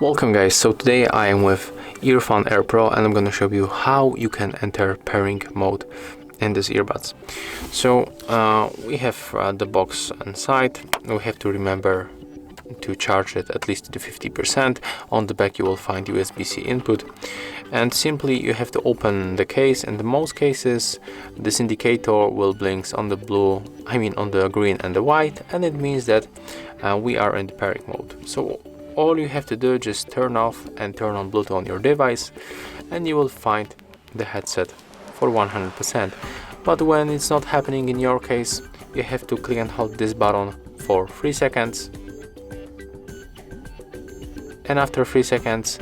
Welcome guys, so today I am with EarFun Air Pro and I'm going to show you how you can enter pairing mode in these earbuds. So we have the box inside. We have to remember to charge it at least to 50%. On the back you will find USB-C input, and simply you have to open the case. In the most cases this indicator will blink on the on the green and the white, and it means that we are in the pairing mode. So all you have to do is just turn off and turn on Bluetooth on your device and you will find the headset for 100%. But when it's not happening in your case, you have to click and hold this button for 3 seconds, and after 3 seconds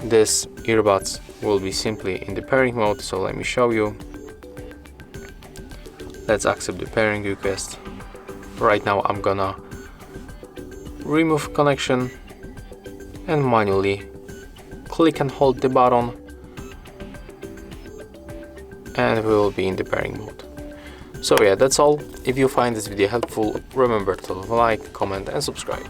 this earbuds will be simply in the pairing mode. So let me show you. Let's accept the pairing request. Right now I'm gonna remove connection and manually click and hold the button, and we will be in the pairing mode. So yeah, that's all. If you find this video helpful, remember to like, comment and subscribe.